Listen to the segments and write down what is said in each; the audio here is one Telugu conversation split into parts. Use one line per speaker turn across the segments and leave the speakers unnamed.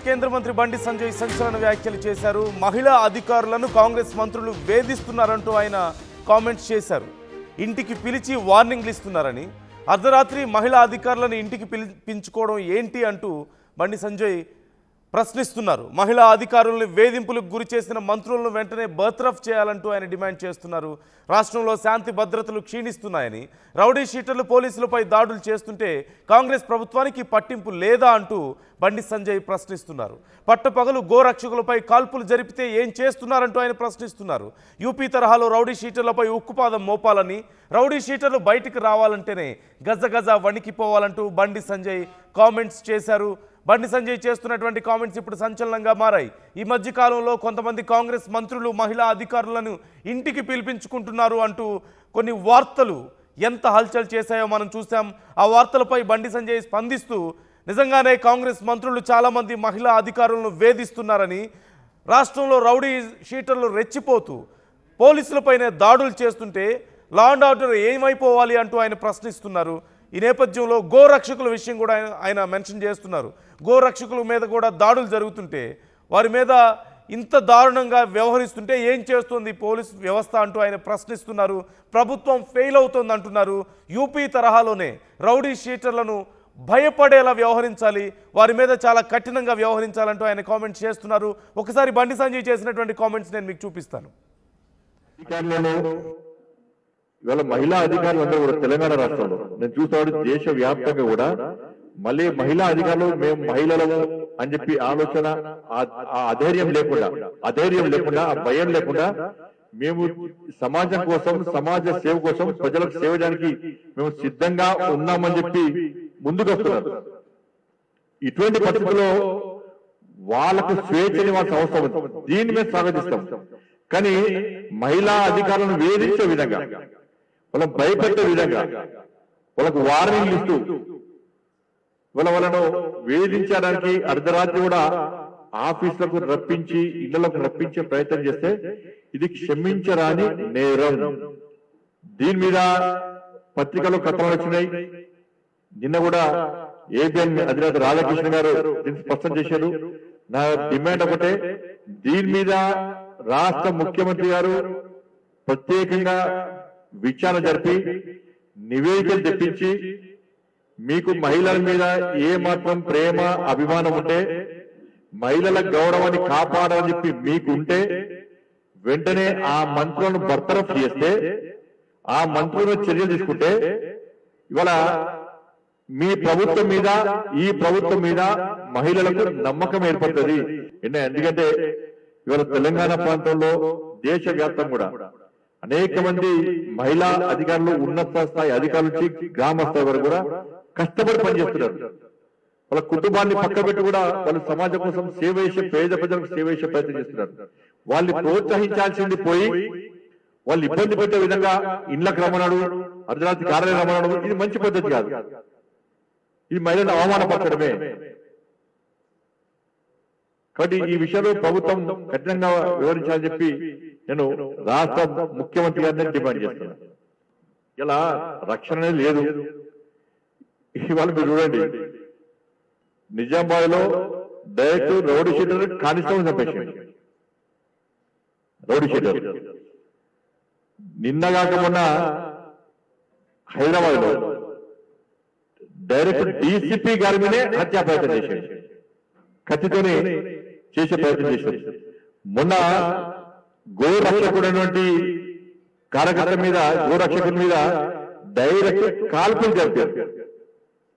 కేంద్ర మంత్రి బండి సంజయ్ సంచలన వ్యాఖ్యలు చేశారు. మహిళా అధికారులను కాంగ్రెస్ మంత్రులు వేధిస్తున్నారంటూ ఆయన కామెంట్స్ చేశారు. ఇంటికి పిలిచి వార్నింగ్లు ఇస్తున్నారని, అర్ధరాత్రి మహిళా అధికారులను ఇంటికి పిలిపించుకోవడం ఏంటి అంటూ బండి సంజయ్ ప్రశ్నిస్తున్నారు. మహిళా అధికారులను వేధింపులకు గురి చేసిన మంత్రులను వెంటనే బర్తరఫ్ చేయాలంటూ ఆయన డిమాండ్ చేస్తున్నారు. రాష్ట్రంలో శాంతి భద్రతలు క్షీణిస్తున్నాయని, రౌడీ షీటర్లు పోలీసులపై దాడులు చేస్తుంటే కాంగ్రెస్ ప్రభుత్వానికి పట్టింపు లేదా అంటూ బండి సంజయ్ ప్రశ్నిస్తున్నారు. పట్టపగలు గోరక్షకులపై కాల్పులు జరిపితే ఏం చేస్తున్నారంటూ ఆయన ప్రశ్నిస్తున్నారు. యూపీ తరహాలో రౌడీ షీటర్లపై ఉక్కుపాదం మోపాలని, రౌడీ షీటర్లు బయటికి రావాలంటేనే గజగజ వణికిపోవాలంటూ బండి సంజయ్ కామెంట్స్ చేశారు. బండి సంజయ్ చేస్తున్నటువంటి కామెంట్స్ ఇప్పుడు సంచలనంగా మారాయి. ఈ మధ్య కాలంలో కొంతమంది కాంగ్రెస్ మంత్రులు మహిళా అధికారులను ఇంటికి పిలిపించుకుంటున్నారు అంటూ కొన్ని వార్తలు ఎంత హల్చల్ చేశాయో మనం చూసాం. ఆ వార్తలపై బండి సంజయ్ స్పందిస్తూ, నిజంగానే కాంగ్రెస్ మంత్రులు చాలామంది మహిళా అధికారులను వేధిస్తున్నారని, రాష్ట్రంలో రౌడీ షీటర్లు రెచ్చిపోతూ పోలీసులపైనే దాడులు చేస్తుంటే లా అండ్ ఆర్డర్ ఏమైపోవాలి అంటూ ఆయన ప్రశ్నిస్తున్నారు. ఈ నేపథ్యంలో గోరక్షకుల విషయం కూడా ఆయన మెన్షన్ చేస్తున్నారు. గోరక్షకుల మీద కూడా దాడులు జరుగుతుంటే, వారి మీద ఇంత దారుణంగా వ్యవహరిస్తుంటే ఏం చేస్తుంది పోలీస్ వ్యవస్థ అంటూ ఆయన ప్రశ్నిస్తున్నారు. ప్రభుత్వం ఫెయిల్ అవుతుంది అంటున్నారు. యూపీ తరహాలోనే రౌడీ షీటర్లను భయపడేలా వ్యవహరించాలి, వారి మీద చాలా కఠినంగా వ్యవహరించాలంటూ ఆయన కామెంట్స్ చేస్తున్నారు. ఒకసారి బండి సంజయ్ చేసినటువంటి కామెంట్స్ నేను మీకు చూపిస్తాను.
ఇవాళ మహిళా అధికారులు అందరూ కూడా తెలంగాణ రాష్ట్రంలో నేను చూసాడు, దేశ వ్యాప్తంగా కూడా మళ్ళీ మహిళా అధికారులు మేము మహిళలము అని చెప్పి ఆలోచన, ఆ అధైర్యం లేకుండా ఆ భయం లేకుండా మేము సమాజం కోసం, సమాజ సేవ కోసం, ప్రజలకు సేవ చేయడానికి మేము సిద్ధంగా ఉన్నామని చెప్పి ముందుకు వస్తున్నారు. ఇటువంటి పరిస్థితుల్లో వాళ్ళకు స్వేచ్ఛని వాళ్ళకి అవసరం ఉంది. దీన్ని మేము స్వాగతిస్తాం. కానీ మహిళా అధికారులను వేధించే విధంగా, వాళ్ళని భయపెట్టే విధంగా, వాళ్ళకు వార్నింగ్ ఇస్తూ వాళ్ళను వేధించడానికి అర్ధరాత్రి కూడా ఆఫీసులకు రప్పించి, ఇళ్లకు రప్పించే ప్రయత్నం చేస్తే ఇది క్షమించరాని నేరం. దీని మీద పత్రికలో కథనాలు వచ్చినాయి. నిన్న కూడా ఏబిఎన్ అధినేత రాధాకృష్ణ గారు దీన్ని స్పష్టం చేశారు. నా డిమాండ్ ఒకటే, దీని మీద రాష్ట్ర ముఖ్యమంత్రి గారు ప్రత్యేకంగా విచారణ జరిపి నివేదికలు తెప్పించి, మీకు మహిళల మీద ఏ మాత్రం ప్రేమ, అభిమానం ఉంటే, మహిళల గౌరవాన్ని కాపాడాలని చెప్పి మీకుంటే, వెంటనే ఆ మంత్రులను బర్తరఫ్ చేస్తే, ఆ మంత్రులను చర్యలు తీసుకుంటే ఇవాళ మీ ప్రభుత్వం మీద, ఈ ప్రభుత్వం మీద మహిళలకు నమ్మకం ఏర్పడుతుంది. ఎందుకంటే ఇవాళ తెలంగాణ ప్రాంతంలో దేశవ్యాప్తం కూడా అనేక మంది మహిళా అధికారులు, ఉన్నత స్థాయి అధికారుల నుంచి గ్రామ స్థాయి వరకు కూడా కష్టపడి పనిచేస్తున్నారు. వాళ్ళ కుటుంబాన్ని పక్కబెట్టి కూడా వాళ్ళు సమాజం కోసం సేవ చేసే, పేద ప్రజలకు సేవ చేసే ప్రయత్నం చేస్తున్నారు. వాళ్ళని ప్రోత్సహించాల్సింది పోయి వాళ్ళు ఇబ్బంది పెట్టే విధంగా ఇళ్లకు రమ్మన్నాడు, అర్ధరాత్రి కార్యాలయం రమ్మన్నాడు. ఇది మంచి పద్ధతి కాదు. ఇది మహిళలను అవమానపరచడమే. కాబట్టి ఈ విషయంలో ప్రభుత్వం కఠినంగా వివరించాలని చెప్పి నేను రాష్ట్ర ముఖ్యమంత్రి గారిని డిమాండ్ చేస్తున్నాను. ఇలా రక్షణ లేదు. ఇవాళ మీరు చూడండి, నిజామాబాద్ లో డైరెక్ట్ రౌడీ షీటర్ కానిస్టేబుల్ చంపేసింది. రౌడీ షీటర్ నిన్నగాక మొన్న హైదరాబాద్ లో డైరెక్ట్ డీసీపీ గారి మీదే హత్యా ప్రయత్నం చేశాడు. కత్తితోనే చేసే ప్రయత్నం చేశాడు. మొన్న గోరక్షకుడైనటువంటి కార్యకర్త మీద, గోరక్షకుడి మీద డైరెక్ట్ కాల్పులు జరిపారు.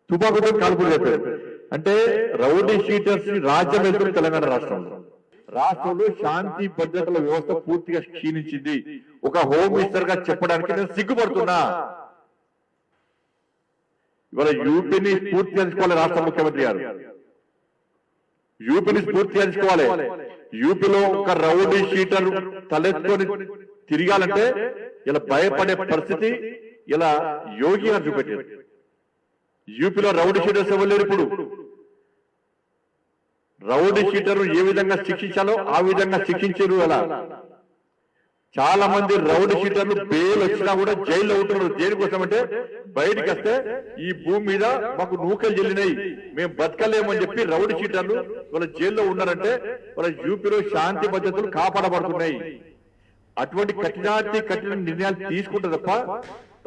తుపాకుతో కాల్పులు జరిపారు. అంటే రౌడీ షీటర్స్ రాజ్యం వెళ్తున్న తెలంగాణ రాష్ట్రంలో శాంతి భద్రతల వ్యవస్థ పూర్తిగా క్షీణించింది. ఒక హోమ్ మినిస్టర్ గా చెప్పడానికి నేను సిగ్గుపడుతున్నా. ఇవాళ యూపీని స్ఫూర్తిగా తీసుకోవాలి రాష్ట్ర ముఖ్యమంత్రి గారు. యూపీని స్ఫూర్తిగా తీసుకోవాలి. యూపీలో ఒక రౌడీ షీటర్ తలెత్తుకొని తిరగాలంటే ఇలా భయపడే పరిస్థితి ఇలా యోగి గారు చూపెట్టారు. యూపీలో రౌడీ షీటర్స్ ఎవరు లేరు. ఇప్పుడు రౌడీ షీటర్ ఏ విధంగా శిక్షించాలో ఆ విధంగా శిక్షించారు. అలా చాలా మంది రౌడీ షీటర్లు బెయిల్ వచ్చినా కూడా జైల్లో ఉంటున్నారు. దేనికోసం అంటే బయటకు వస్తే ఈ భూమి మీద మాకు నూకలు చెల్లినాయి, మేము బతకలేమని చెప్పి రౌడీ షీటర్లు వాళ్ళ జైల్లో ఉన్నారంటే వాళ్ళ యూపీలో శాంతి భద్రతలు కాపాడబడుతున్నాయి. అటువంటి కఠిన నిర్ణయాలు తీసుకుంటే తప్ప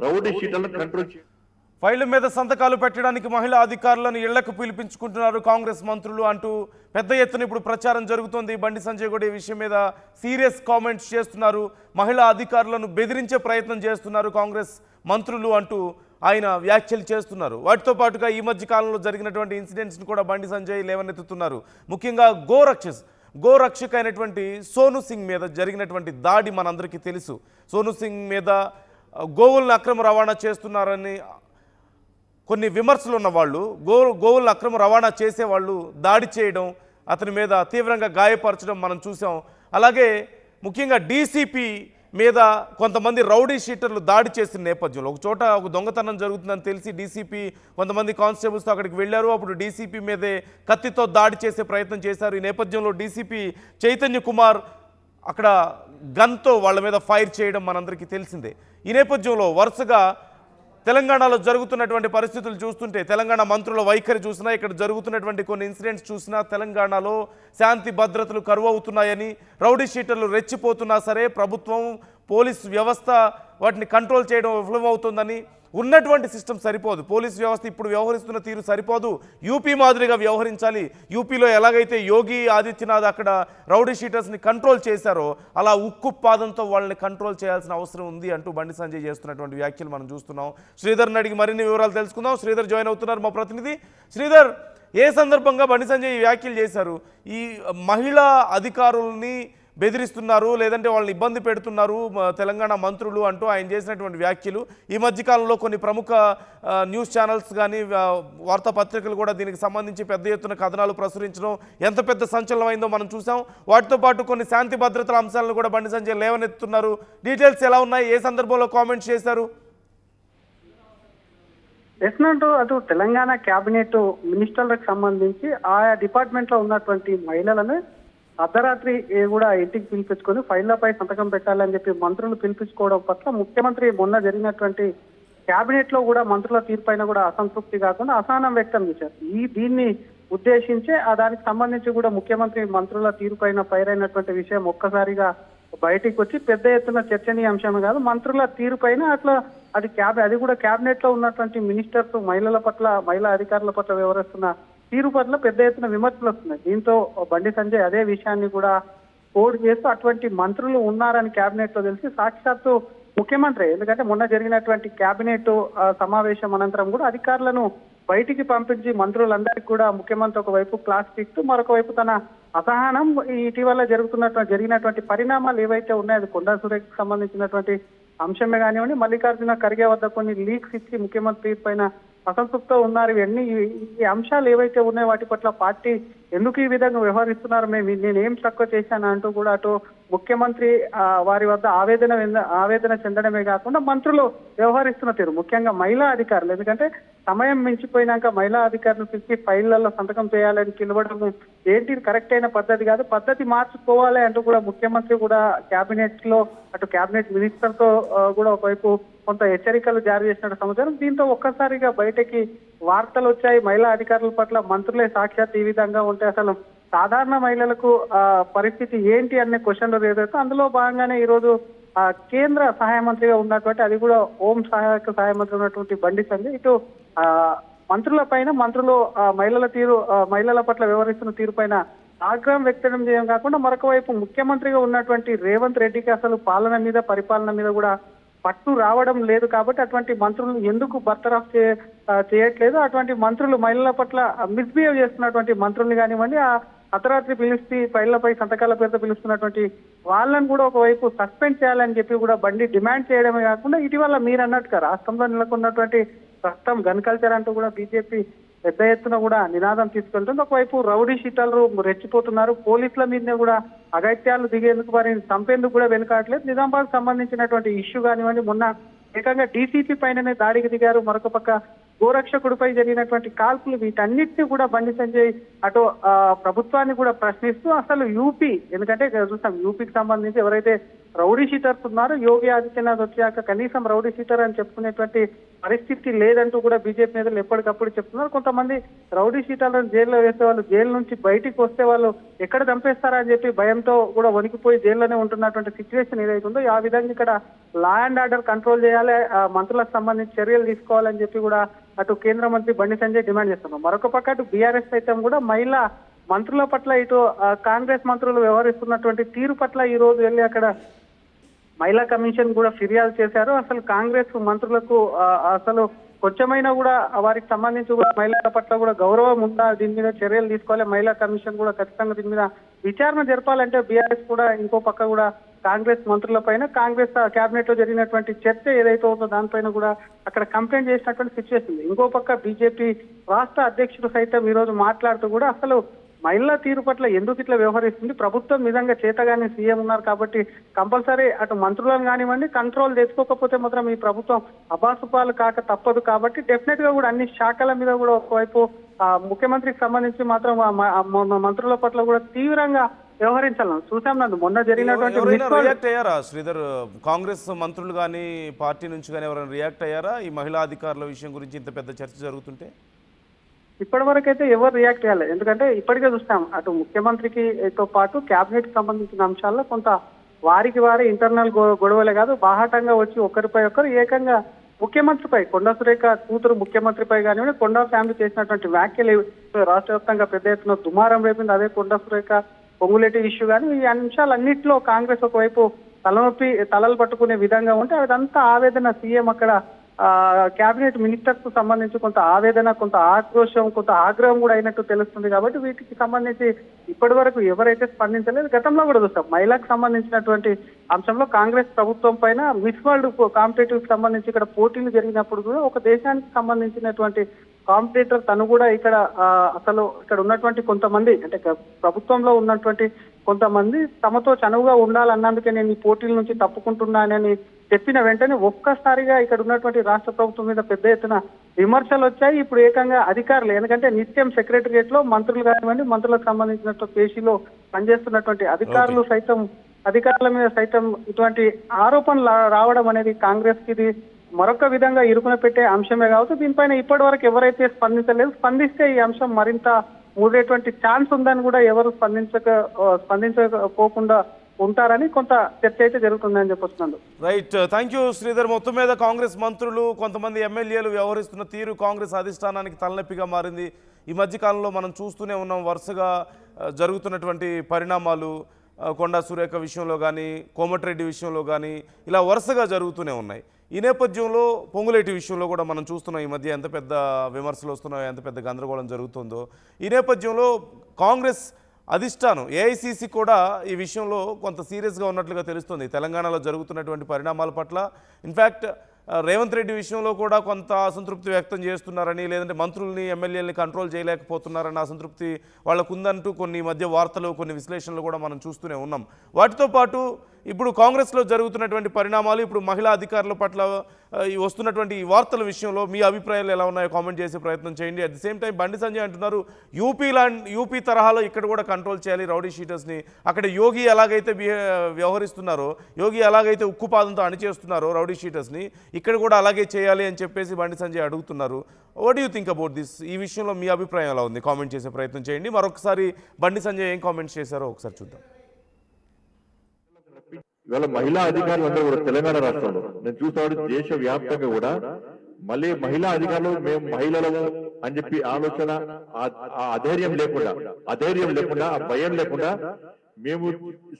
రౌడీ షీటర్లను కంట్రోల్
ఫైళ్ల మీద సంతకాలు పెట్టడానికి మహిళా అధికారులను ఇళ్లకు పిలిపించుకుంటున్నారు కాంగ్రెస్ మంత్రులు అంటూ పెద్ద ఎత్తున ఇప్పుడు ప్రచారం జరుగుతోంది. బండి సంజయ్ కూడా ఈ విషయం మీద సీరియస్ కామెంట్స్ చేస్తున్నారు. మహిళా అధికారులను బెదిరించే ప్రయత్నం చేస్తున్నారు కాంగ్రెస్ మంత్రులు అంటూ ఆయన వ్యాఖ్యలు చేస్తున్నారు. వాటితో పాటుగా ఈ మధ్య కాలంలో జరిగినటువంటి ఇన్సిడెంట్స్ని కూడా బండి సంజయ్ లేవనెత్తుతున్నారు. ముఖ్యంగా గోరక్షక్ అయినటువంటి సోను సింగ్ మీద జరిగినటువంటి దాడి మనందరికీ తెలుసు. సోను సింగ్ మీద గోవులను అక్రమ రవాణా చేస్తున్నారని కొన్ని విమర్శలు ఉన్న వాళ్ళు గోవులను అక్రమ రవాణా చేసేవాళ్ళు దాడి చేయడం, అతని మీద తీవ్రంగా గాయపరచడం మనం చూసాం. అలాగే ముఖ్యంగా డీసీపీ మీద కొంతమంది రౌడీ షీటర్లు దాడి చేసిన నేపథ్యంలో ఒక చోట ఒక దొంగతనం జరుగుతుందని తెలిసి డీసీపీ కొంతమంది కానిస్టేబుల్స్తో అక్కడికి వెళ్ళారు. అప్పుడు డీసీపీ మీదే కత్తితో దాడి చేసే ప్రయత్నం చేశారు. ఈ నేపథ్యంలో డీసీపీ చైతన్య కుమార్ అక్కడ గన్తో వాళ్ళ మీద ఫైర్ చేయడం మనందరికీ తెలిసిందే. ఈ నేపథ్యంలో వరుసగా తెలంగాణలో జరుగుతున్నటువంటి పరిస్థితులు చూస్తుంటే, తెలంగాణ మంత్రుల వైఖరి చూసినా, ఇక్కడ జరుగుతున్నటువంటి కొన్ని ఇన్సిడెంట్స్ చూసినా తెలంగాణలో శాంతి భద్రతలు కరువు అవుతున్నాయని, రౌడీ షీటర్లు రెచ్చిపోతున్నా సరే ప్రభుత్వం పోలీసు వ్యవస్థ వాటిని కంట్రోల్ చేయడం విఫలమవుతుందని, ఉన్నటువంటి సిస్టమ్ సరిపోదు, పోలీసు వ్యవస్థ ఇప్పుడు వ్యవహరిస్తున్న తీరు సరిపోదు, యూపీ మాదిరిగా వ్యవహరించాలి. యూపీలో ఎలాగైతే యోగి ఆదిత్యనాథ్ అక్కడ రౌడీ షీటర్స్ని కంట్రోల్ చేశారో అలా ఉక్కు పాదంతో వాళ్ళని కంట్రోల్ చేయాల్సిన అవసరం ఉంది అంటూ బండి సంజయ్ చేస్తున్నటువంటి వ్యాఖ్యలు మనం చూస్తున్నాం. శ్రీధర్ని అడిగి మరిన్ని వివరాలు తెలుసుకుందాం. శ్రీధర్ జాయిన్ అవుతున్నారు, మా ప్రతినిధి. శ్రీధర్, ఏ సందర్భంగా బండి సంజయ్ ఈ వ్యాఖ్యలు చేశారు? ఈ మహిళా అధికారుల్ని బెదిరిస్తున్నారు, లేదంటే వాళ్ళని ఇబ్బంది పెడుతున్నారు తెలంగాణ మంత్రులు అంటూ ఆయన చేసినటువంటి వ్యాఖ్యలు ఈ మధ్యకాలంలో కొన్ని ప్రముఖ న్యూస్ ఛానల్స్ కానీ వార్తాపత్రికలు కూడా దీనికి సంబంధించి పెద్ద ఎత్తున కథనాలు ప్రచురించడం ఎంత పెద్ద సంచలనమైందో మనం చూసాం. వాటితో పాటు కొన్ని శాంతి భద్రతల అంశాలను కూడా బండి సంజయ్ లేవనెత్తుతున్నారు. డీటెయిల్స్ ఎలా ఉన్నాయి, ఏ సందర్భంలో కామెంట్స్ చేశారు?
చేసినట్టు అటు తెలంగాణ కేబినెట్ మినిస్టర్లకు సంబంధించి ఆయా డిపార్ట్మెంట్ లో ఉన్నటువంటి మహిళలను అర్ధరాత్రి కూడా ఇంటికి పిలిపించుకొని ఫైళ్లపై సంతకం పెట్టాలని చెప్పి మంత్రులు పిలిపించుకోవడం పట్ల ముఖ్యమంత్రి మొన్న జరిగినటువంటి కేబినెట్ లో కూడా మంత్రుల తీర్పైన కూడా అసంతృప్తి కాకుండా అసహనం వ్యక్తం చేశారు. దీన్ని ఉద్దేశించే దానికి సంబంధించి కూడా ముఖ్యమంత్రి మంత్రుల తీరుపైన ఫైర్ అయినటువంటి విషయం ఒక్కసారిగా బయటికి వచ్చి పెద్ద ఎత్తున చర్చనీయాంశం కాదు, మంత్రుల తీరుపైన అట్లా అది కూడా కేబినెట్ లో ఉన్నటువంటి మినిస్టర్స్ మహిళా అధికారుల పట్ల వ్యవహరిస్తున్న తీరు పట్ల పెద్ద ఎత్తున విమర్శలు వస్తున్నాయి. దీంతో బండి సంజయ్ అదే విషయాన్ని కూడా కోడ్ చేస్తూ అటువంటి మంత్రులు ఉన్నారని కేబినెట్ లో తెలిసి సాక్షాత్తు ముఖ్యమంత్రి, ఎందుకంటే మొన్న జరిగినటువంటి కేబినెట్ సమావేశం అనంతరం కూడా అధికారులను బయటికి పంపించి మంత్రులందరికీ కూడా ముఖ్యమంత్రి ఒకవైపు క్లాస్ పీక్తూ మరొక వైపు తన అసహనం ఇటీవల జరిగినటువంటి పరిణామాలు ఏవైతే ఉన్నాయో అది కొండా సురేఖకు సంబంధించినటువంటి అంశమే కానివ్వండి, మల్లికార్జున ఖర్గే వద్ద కొన్ని లీక్స్ ఇచ్చి ముఖ్యమంత్రి పైన అసంతృప్తితో ఉన్నారు. ఇవన్నీ ఈ అంశాలు ఏవైతే ఉన్నాయో వాటి పట్ల పార్టీ ఎందుకు ఈ విధంగా వ్యవహరిస్తున్నారు, నేనేం తక్కువ చేశాను అంటూ కూడా అటు ముఖ్యమంత్రి వారి వద్ద ఆవేదన చెందడమే కాకుండా మంత్రులు వ్యవహరిస్తున్న తీరు, ముఖ్యంగా మహిళా అధికారులు, ఎందుకంటే సమయం మించిపోయినాక మహిళా అధికారులు పిలిచి ఫైళ్లలో సంతకం చేయాలని పిలవడం ఏంటి కరెక్ట్ అయిన పద్ధతి కాదు, పద్ధతి మార్చుకోవాలి అంటూ కూడా ముఖ్యమంత్రి కూడా కేబినెట్ లో అటు కేబినెట్ మినిస్టర్ తో కూడా ఒకవైపు కొంత హెచ్చరికలు జారీ చేసినట్టు సమాచారం. దీంతో ఒక్కసారిగా బయటకి వార్తలు వచ్చాయి. మహిళా అధికారుల పట్ల మంత్రులే సాక్షాత్ ఈ విధంగా ఉంటే అసలు సాధారణ మహిళలకు పరిస్థితి ఏంటి అనే క్వశ్చన్లు ఏదైతే అందులో భాగంగానే ఈ రోజు కేంద్ర సహాయ మంత్రిగా ఉన్నటువంటి, అది కూడా హోం సహాయ మంత్రి ఉన్నటువంటి బండి సంజయ్ ఇటు మంత్రుల పైన మహిళల పట్ల వ్యవహరిస్తున్న తీరు పైన ఆగ్రహం వ్యక్తం చేయడం కాకుండా మరొక వైపు ముఖ్యమంత్రిగా ఉన్నటువంటి రేవంత్ రెడ్డికి అసలు పరిపాలన మీద కూడా పట్టు రావడం లేదు కాబట్టి అటువంటి మంత్రులను ఎందుకు బర్తరఫ్ చేయట్లేదు, అటువంటి మంత్రులు మహిళల పట్ల మిస్బిహేవ్ చేస్తున్నటువంటి మంత్రుల్ని కానివ్వండి, అర్ధరాత్రి పిలిచి ఫైళ్లపై సంతకాల పేరుతో పిలుస్తున్నటువంటి వాళ్ళని కూడా ఒకవైపు సస్పెండ్ చేయాలని చెప్పి కూడా బండి డిమాండ్ చేయడమే కాకుండా ఇటీవల మీరు అన్నట్టుగా రాష్ట్రంలో నెలకొన్నటువంటి ప్రస్తుతం గన్ కల్చర్ అంటూ కూడా బీజేపీ పెద్ద ఎత్తున కూడా నినాదం తీసుకెళ్తుంది. ఒకవైపు రౌడీ షీటర్లు రెచ్చిపోతున్నారు, పోలీసుల మీదనే కూడా అగత్యాలు దిగేందుకు వారిని చంపేందుకు కూడా వెనుకాడలేదు. నిజామాబాద్ సంబంధించినటువంటి ఇష్యూ కానివ్వండి, మొన్న ఏకంగా డీసీపీ పైననే దాడికి దిగారు, మరొక పక్క గోరక్షకుడిపై జరిగినటువంటి కాల్పులు, వీటన్నిటిని కూడా బండి సంజయ్ అటు ప్రభుత్వాన్ని కూడా ప్రశ్నిస్తూ అసలు యూపీ, ఎందుకంటే చూస్తాం యూపీకి సంబంధించి ఎవరైతే రౌడీ షీటర్స్ ఉన్నారు. యోగి ఆదిత్యనాథ్ వచ్చాక కనీసం రౌడీ షీటర్ అని చెప్పుకునేటువంటి పరిస్థితి లేదంటూ కూడా బీజేపీ నేతలు ఎప్పటికప్పుడు చెప్తున్నారు. కొంతమంది రౌడీ షీటర్లను జైల్లో వేసే వాళ్ళు జైలు నుంచి బయటికి వస్తే వాళ్ళు ఎక్కడ చంపేస్తారా అని చెప్పి భయంతో కూడా వణికిపోయి జైల్లోనే ఉంటున్నటువంటి సిచ్యువేషన్ ఏదైతుందో ఆ విధంగా ఇక్కడ లా అండ్ ఆర్డర్ కంట్రోల్ చేయాలి, మంత్రులకు సంబంధించి చర్యలు తీసుకోవాలని చెప్పి కూడా అటు కేంద్ర మంత్రి బండి సంజయ్ డిమాండ్ చేస్తున్నారు. మరొక పక్క అటు బీఆర్ఎస్ సైతం కూడా మహిళా మంత్రుల పట్ల ఇటు కాంగ్రెస్ మంత్రులు వ్యవహరిస్తున్నటువంటి తీరు పట్ల ఈ రోజు వెళ్ళి అక్కడ మహిళా కమిషన్ కూడా ఫిర్యాదు చేశారు. అసలు కాంగ్రెస్ మంత్రులకు అసలు కొంచెమైనా కూడా వారికి సంబంధించి కూడా మహిళల పట్ల కూడా గౌరవం ఉందా, దీని మీద చర్యలు తీసుకోవాలి, మహిళా కమిషన్ కూడా ఖచ్చితంగా దీని మీద విచారణ జరపాలంటే బీఆర్ఎస్ కూడా ఇంకో పక్క కూడా కాంగ్రెస్ మంత్రుల పైన కాంగ్రెస్ కేబినెట్ లో జరిగినటువంటి చర్చ ఏదైతే ఉందో దానిపైన కూడా అక్కడ కంప్లైంట్ చేసినటువంటి సిచ్యువేషన్. ఇంకో పక్క బీజేపీ రాష్ట్ర అధ్యక్షుడు సైతం ఈ రోజు మాట్లాడుతూ కూడా అసలు మహిళా తీరు పట్ల ఎందుకు ఇట్లా వ్యవహరిస్తుంది, ప్రభుత్వం నిజంగా చేతగానే సీఎం ఉన్నారు కాబట్టి కంపల్సరీ అటు మంత్రులను కానివ్వండి కంట్రోల్ తెచ్చుకోకపోతే మాత్రం ఈ ప్రభుత్వం అబాసుపాలు కాక తప్పదు కాబట్టి డెఫినెట్ గా కూడా అన్ని శాఖల మీద కూడా ఒకవైపు ముఖ్యమంత్రికి సంబంధించి మాత్రం మంత్రుల పట్ల కూడా తీవ్రంగా వ్యవహరించాలని చూసాం. నన్ను మొన్న జరిగినటువంటి
రియాక్ట్ అయ్యారా శ్రీధర్? కాంగ్రెస్ మంత్రులు కానీ పార్టీ నుంచి కానీ ఎవరైనా రియాక్ట్ అయ్యారా ఈ మహిళా అధికారుల విషయం గురించి ఇంత పెద్ద చర్చ జరుగుతుంటే?
ఇప్పటి వరకు అయితే ఎవరు రియాక్ట్ చేయాలి, ఎందుకంటే ఇప్పటికే చూస్తాం అటు ముఖ్యమంత్రికి తో పాటు కేబినెట్ కి సంబంధించిన అంశాల్లో కొంత వారికి వారి ఇంటర్నల్ గొడవలే కాదు బాహాటంగా వచ్చి ఒకరిపై ఒకరు ఏకంగా ముఖ్యమంత్రిపై కొండా సురేఖ కూతురు ముఖ్యమంత్రిపై కానివ్వండి కొండా ఫ్యామిలీ చేసినటువంటి వ్యాఖ్యలు రాష్ట్ర వ్యాప్తంగా పెద్ద ఎత్తున దుమారం రేపింది. అదే కొండా సురేఖ పొంగులేటి ఇష్యూ కానీ ఈ అంశాలన్నింటిలో కాంగ్రెస్ ఒకవైపు తలలు పట్టుకునే విధంగా ఉంటే అదంతా ఆవేదన సీఎం అక్కడ కేబినెట్ మినిస్టర్స్ కు సంబంధించి కొంత ఆవేదన, కొంత ఆక్రోశం, కొంత ఆగ్రహం కూడా అయినట్టు తెలుస్తుంది. కాబట్టి వీటికి సంబంధించి ఇప్పటి వరకు ఎవరైతే స్పందించలేదు, గతంలో కూడా చూస్తాం మహిళలకు సంబంధించినటువంటి అంశంలో కాంగ్రెస్ ప్రభుత్వం పైన మిస్ వరల్డ్ కాంపిటేటివ్ సంబంధించి ఇక్కడ పోటీలు జరిగినప్పుడు కూడా ఒక దేశానికి సంబంధించినటువంటి కాంపిటేటర్ తను కూడా ఇక్కడ అసలు ఇక్కడ ఉన్నటువంటి కొంతమంది అంటే ప్రభుత్వంలో ఉన్నటువంటి కొంతమంది తమతో చనువుగా ఉండాలన్నందుకే నేను ఈ పోటీల నుంచి తప్పుకుంటున్నానని చెప్పిన వెంటనే ఒక్కసారిగా ఇక్కడ ఉన్నటువంటి రాష్ట్ర ప్రభుత్వం మీద పెద్ద ఎత్తున విమర్శలు వచ్చాయి. ఇప్పుడు ఏకంగా అధికారులు ఎందుకంటే నిత్యం సెక్రటరియట్ లో మంత్రులు కానివ్వండి మంత్రులకు సంబంధించినటువంటి పేషీలో పనిచేస్తున్నటువంటి అధికారులు సైతం అధికారుల మీద సైతం ఇటువంటి ఆరోపణలు రావడం అనేది కాంగ్రెస్ కి ఇది మరొక విధంగా ఇరుకున పెట్టే అంశమే కావచ్చు. దీనిపైన ఇప్పటి వరకు ఎవరైతే స్పందించలేదు, స్పందిస్తే ఈ అంశం మరింత మూడేటువంటి ఛాన్స్ ఉందని కూడా ఎవరు స్పందించకపోకుండా ఉంటారని కొంత చర్చ అయితే జరుగుతుందని చెప్పొస్తున్నాను.
Right, thank you Sridhar. మొత్తం మీద కాంగ్రెస్ మంత్రులు కొంతమంది ఎమ్మెల్యేలు వ్యవహరిస్తున్న తీరు కాంగ్రెస్ అధిష్టానానికి తలనొప్పిగా మారింది. ఈ మధ్యకాలంలో మనం చూస్తూనే ఉన్నాం వరుసగా జరుగుతున్నటువంటి పరిణామాలు. కొండా సురేఖ విషయంలో కానీ కోమటిరెడ్డి విషయంలో కానీ ఇలా వరుసగా జరుగుతూనే ఉన్నాయి. ఈ నేపథ్యంలో పొంగులేటి విషయంలో కూడా మనం చూస్తున్నాం ఈ మధ్య ఎంత పెద్ద విమర్శలు వస్తున్నాయో, ఎంత పెద్ద గందరగోళం జరుగుతుందో. ఈ నేపథ్యంలో కాంగ్రెస్ అధిష్టానం ఏఐసిసి కూడా ఈ విషయంలో కొంత సీరియస్గా ఉన్నట్లుగా తెలుస్తుంది తెలంగాణలో జరుగుతున్నటువంటి పరిణామాల పట్ల. ఇన్ఫ్యాక్ట్ రేవంత్ రెడ్డి విషయంలో కూడా కొంత అసంతృప్తి వ్యక్తం చేస్తున్నారని, లేదంటే మంత్రుల్ని ఎమ్మెల్యేలని కంట్రోల్ చేయలేకపోతున్నారని అసంతృప్తి వాళ్ళకు ఉందంటూ కొన్ని మధ్య వార్తలు, కొన్ని విశ్లేషణలు కూడా మనం చూస్తూనే ఉన్నాం. వాటితో పాటు ఇప్పుడు కాంగ్రెస్లో జరుగుతున్నటువంటి పరిణామాలు, ఇప్పుడు మహిళా అధికారుల పట్ల వస్తున్నటువంటి ఈ వార్తల విషయంలో మీ అభిప్రాయాలు ఎలా ఉన్నాయో కామెంట్ చేసే ప్రయత్నం చేయండి. At the same time Bandi Sanjay అంటున్నారు యూపీ తరహాలో ఇక్కడ కూడా కంట్రోల్ చేయాలి రౌడీ షీటర్స్ని. అక్కడ యోగి ఎలాగైతే వ్యవహరిస్తున్నారో, యోగి ఎలాగైతే ఉక్కుపాదంతో అణిచేస్తున్నారో రౌడీ షీటర్స్ని, ఇక్కడ కూడా అలాగే చేయాలి అని చెప్పేసి బండి సంజయ్ అడుగుతున్నారు. What do you think about this? ఈ విషయంలో మీ అభిప్రాయం ఎలా ఉంది కామెంట్ చేసే ప్రయత్నం చేయండి. మరొకసారి బండి సంజయ్ ఏం కామెంట్స్ చేశారో ఒకసారి చూద్దాం.
ఇవాళ మహిళా అధికారులు అందరూ కూడా తెలంగాణ రాష్ట్రంలో నేను చూస్తాను దేశ వ్యాప్తంగా కూడా మళ్ళీ మహిళా అధికారులు మేము మహిళలము అని చెప్పి ఆలోచన అధైర్యం లేకుండా ఆ భయం లేకుండా మేము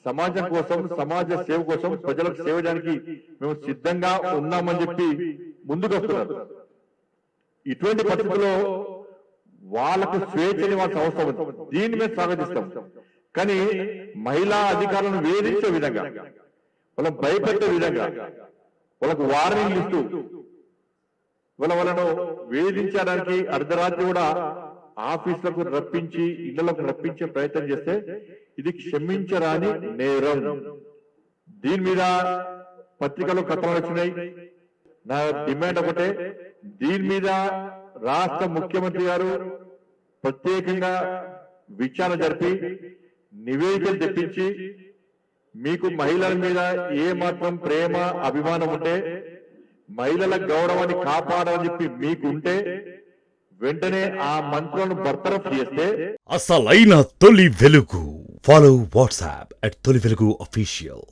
సమాజం కోసం, సమాజ సేవ కోసం, ప్రజలకు సేవ చేయడానికి మేము సిద్ధంగా ఉన్నామని చెప్పి ముందుకు వస్తున్నారు. ఇటువంటి పరిస్థితుల్లో వాళ్ళకు స్వేచ్ఛని వాళ్ళకి అవసరం ఉంది, దీన్ని మేము స్వాగతిస్తాం. కానీ మహిళా అధికారులను వేధించే విధంగా, వాళ్ళని భయపెట్టే విధంగా, వాళ్ళకు వార్నింగ్ ఇస్తూ వాళ్ళను వేధించడానికి అర్ధరాత్రి కూడా ఆఫీసులకు రప్పించి ఇళ్లకు రప్పించే ప్రయత్నం చేస్తే ఇది క్షమించరాని నేరం. దీని మీద పత్రికలు కథనాలు వచ్చినాయి. నా డిమాండ్ ఒకటే, దీని మీద రాష్ట్ర ముఖ్యమంత్రి గారు ప్రత్యేకంగా విచారణ జరిపి నివేదికలు తెప్పించి మీకు మహిళల మీద ఏ మాత్రం ప్రేమ అభిమానం ఉంటే, మహిళల గౌరవాన్ని కాపాడాలని చెప్పి మీకుంటే వెంటనే ఆ మంత్రులను బర్తరఫ్ చేస్తే
అసలైన తొలి వెలుగు. ఫాలో వాట్సాప్ @తొలి వెలుగు అఫీషియల్.